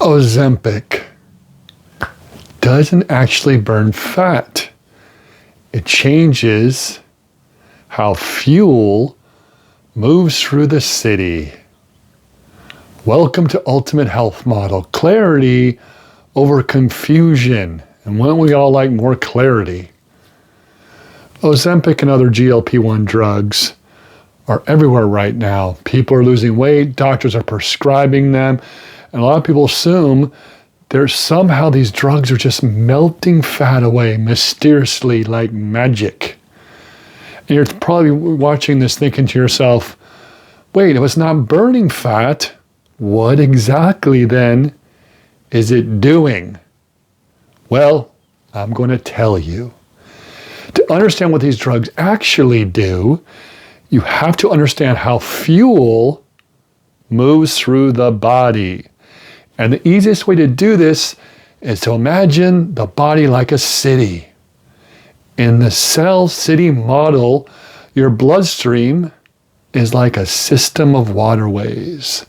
Ozempic doesn't actually burn fat. It changes how fuel moves through the city. Welcome to Ultimate Health Model. Clarity over confusion. And wouldn't we all like more clarity? Ozempic and other GLP-1 drugs are everywhere right now. People are losing weight, doctors are prescribing them, and a lot of people assume there's somehow these drugs are just melting fat away mysteriously like magic. And you're probably watching this thinking to yourself, wait, if it's not burning fat, what exactly then is it doing? Well, I'm going to tell you. To understand what these drugs actually do, you have to understand how fuel moves through the body. And the easiest way to do this is to imagine the body like a city. In the cell city model, your bloodstream is like a system of waterways.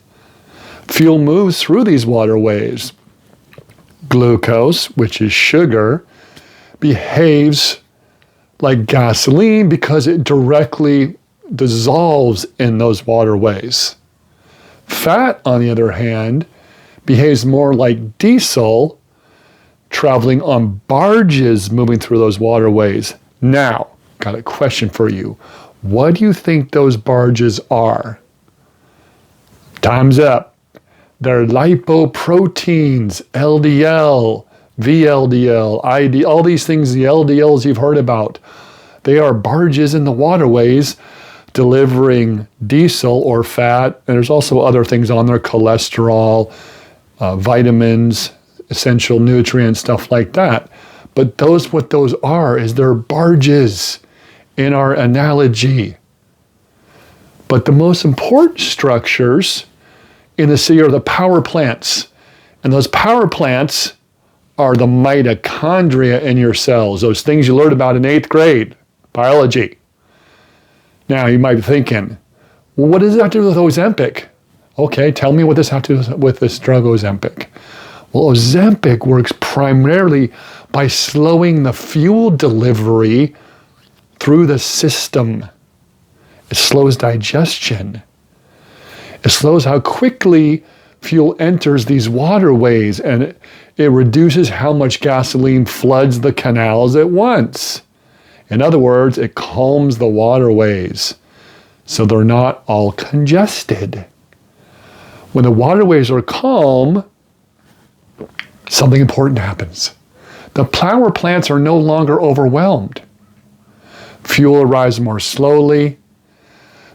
Fuel moves through these waterways. Glucose, which is sugar, behaves like gasoline because it directly dissolves in those waterways. Fat, on the other hand, behaves more like diesel, traveling on barges moving through those waterways. Now, got a question for you. What do you think those barges are? Time's up. They're lipoproteins, LDL, VLDL, ID, all these things, the LDLs you've heard about. They are barges in the waterways delivering diesel or fat. And there's also other things on there, cholesterol, vitamins, essential nutrients, stuff like that. But what those are is they're barges in our analogy. But the most important structures in the city are the power plants. And those power plants are the mitochondria in your cells, those things you learned about in 8th grade, biology. Now you might be thinking, well, what does that have to do with Ozempic? Okay, tell me what this has to do with this drug Ozempic. Well, Ozempic works primarily by slowing the fuel delivery through the system. It slows digestion. It slows how quickly fuel enters these waterways, and it reduces how much gasoline floods the canals at once. In other words, it calms the waterways so they're not all congested. When the waterways are calm, something important happens. The power plants are no longer overwhelmed. Fuel arrives more slowly.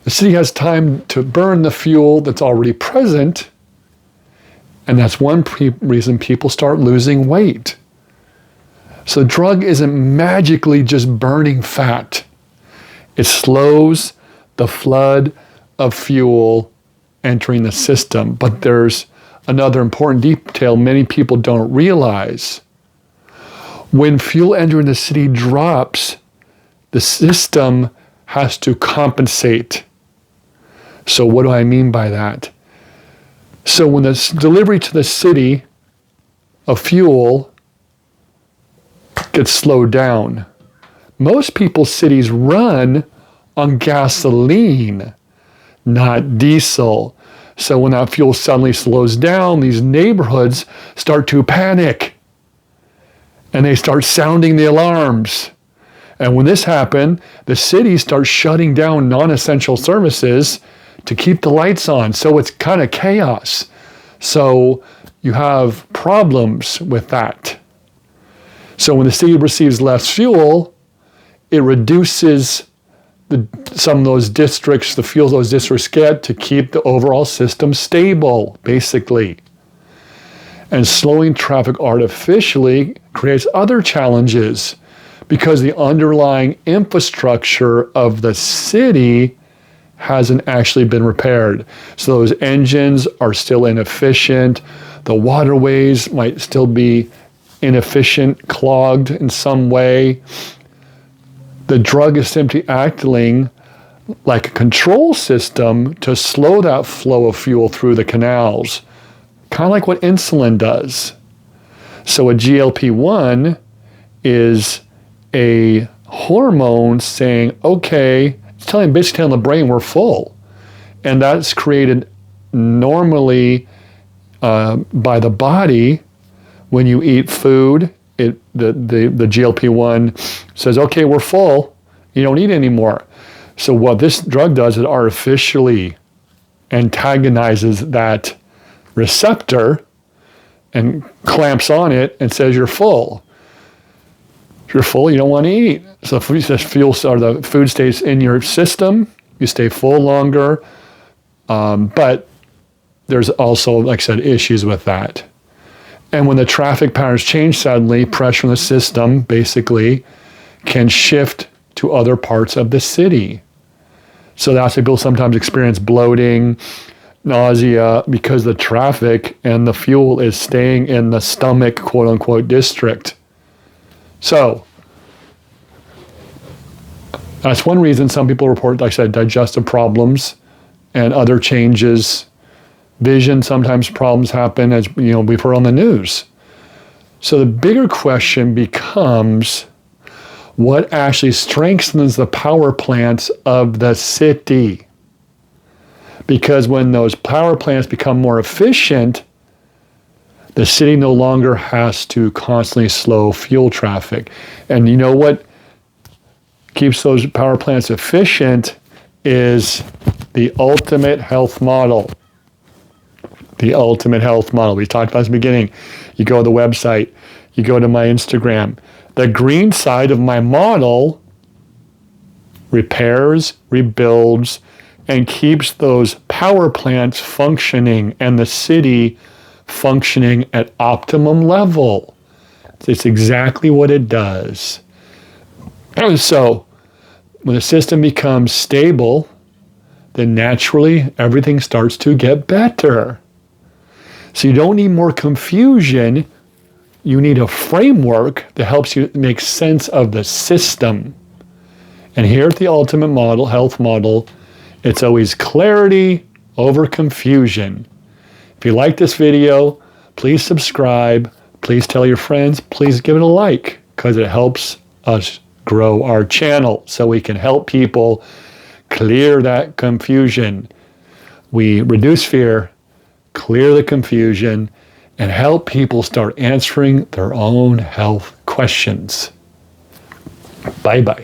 The city has time to burn the fuel that's already present. And that's one reason people start losing weight. So the drug isn't magically just burning fat. It slows the flood of fuel entering the system. But there's another important detail many people don't realize. When fuel entering the city drops, the system has to compensate. So what do I mean by that? So when the delivery to the city of fuel gets slowed down, most people's cities run on gasoline, not diesel. So when that fuel suddenly slows down, these neighborhoods start to panic and they start sounding the alarms. And when this happens, the city starts shutting down non-essential services to keep the lights on. So it's kind of chaos. So you have problems with that. So when the city receives less fuel, it reduces some of those districts, the fuel those districts get to keep the overall system stable, basically. And slowing traffic artificially creates other challenges because the underlying infrastructure of the city hasn't actually been repaired. So those engines are still inefficient. The waterways might still be inefficient, clogged in some way. The drug is simply acting like a control system to slow that flow of fuel through the canals. kind of like what insulin does. So a GLP-1 is a hormone saying, okay, it's basically telling the brain we're full. And that's created normally by the body. When you eat food, the GLP-1 says, okay, we're full, you don't eat anymore. So what this drug does, it artificially antagonizes that receptor and clamps on it and says you're full. If you're full, you don't want to eat. So the food stays in your system, you stay full longer, but there's also, like I said, issues with that. And when the traffic patterns change suddenly, pressure in the system basically can shift to other parts of the city. So that's why people sometimes experience bloating, nausea, because the traffic and the fuel is staying in the stomach, quote unquote, district. So that's one reason some people report, like I said, digestive problems and other changes. Vision, sometimes problems happen, as we've heard on the news. So the bigger question becomes, what actually strengthens the power plants of the city? Because when those power plants become more efficient, the city no longer has to constantly slow fuel traffic. And you know what keeps those power plants efficient is the ultimate health model. The ultimate health model. We talked about this in the beginning. You go to the website, you go to my Instagram. The green side of my model repairs, rebuilds, and keeps those power plants functioning and the city functioning at optimum level. It's exactly what it does. And so when the system becomes stable, then naturally everything starts to get better. So you don't need more confusion. You need a framework that helps you make sense of the system. And here at the Ultimate Model, Health Model, it's always clarity over confusion. If you like this video, please subscribe. Please tell your friends. Please give it a like, because it helps us grow our channel so we can help people clear that confusion. We reduce fear, clear the confusion, and help people start answering their own health questions. Bye-bye.